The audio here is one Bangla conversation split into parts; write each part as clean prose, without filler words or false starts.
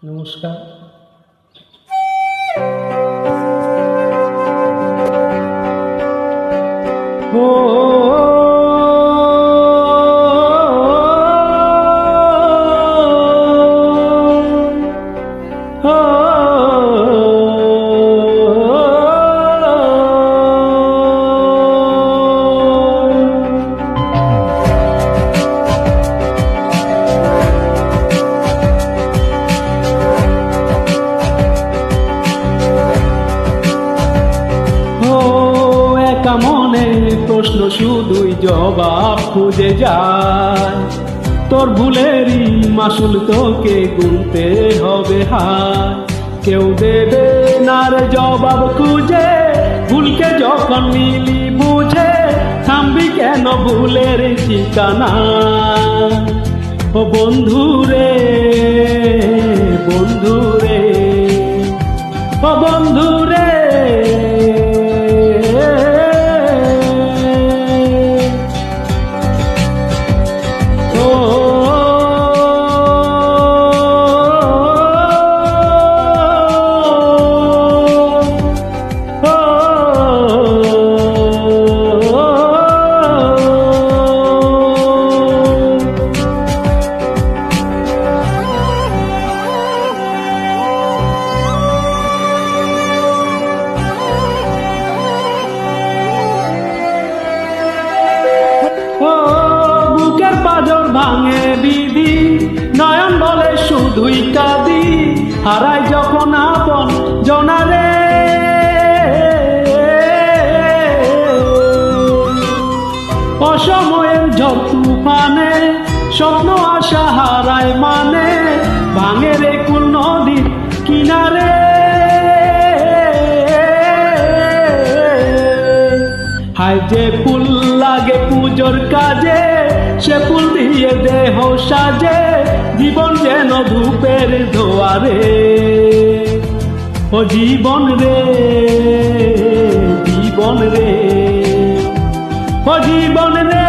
নমস্কার। মনে প্রশ্ন শুধুই জবাব খুঁজে যায়, তোর ভুলেরই মাসুল তোকে গুনতে হবে হায়। কেউ দেবে না রে জবাব খুঁজে, ভুলকে যখন নিলি বুঝে, থামবি কেন ভুলের ঠিকানা? ও বন্ধু রে, বন্ধু রে, ও বন্ধু রে, বুকের পাঁজর ভাঙে বিধি, নয়ন বলে শুধুই কাঁদি, হারাই যখন আপন জনারে। অসময়ের ঝড় তুফানে স্বপ্ন আশা হারায় মানে, ভাঙে রে কুল নদীর কিনারে। হায় যে ফুল লাগে পুজোর কাজে, সে ফুল দিয়ে দেহ সাজে, জীবন যেন ধূপের ধোয়ারে। ও জীবন রে, জীবন রে, ও জীবন রে,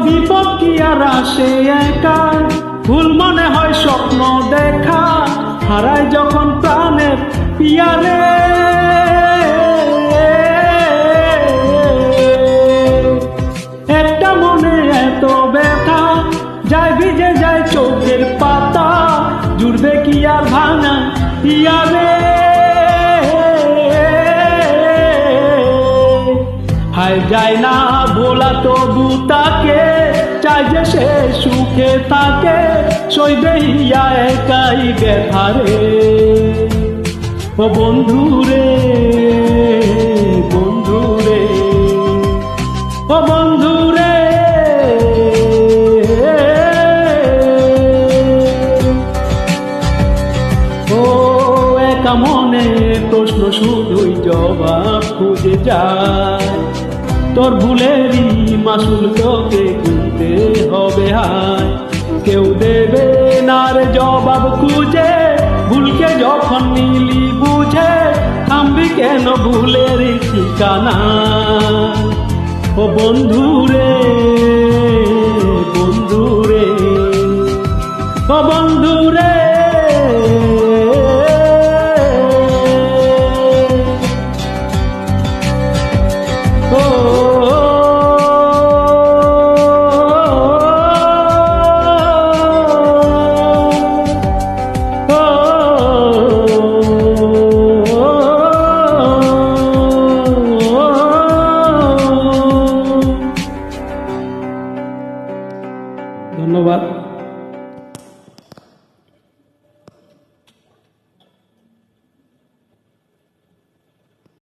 বিপদ কি আর আসে একা, ভুল মনে হয় স্বপ্ন দেখা, হারায় যখন প্রাণের পিয়ারে। একটা মনে এত ব্যথা, যায় ভিজে যায় চোখের পাতা, জুড়বে কি আর ভাঙা পিয়ারে। হায় যায় না ভোলা তবু তাকে, চাই যে সে সুখে থাকে, সইবে ইয়া একাই ব্যথারে। ও বন্ধু রে, বন্ধু রে, ও বন্ধু রে, ও একা মনে প্রশ্ন শুধুই জবাব খুঁজে যায়, তোর ভুলেরই মাসুল তোকে গুনতে হবে হায়। কেউ দেবে না রে জবাব খুঁজে, ভুলকে যখন নিলি বুঝে, থামবি কেন ভুলের ঠিকানা? ও বন্ধু রে।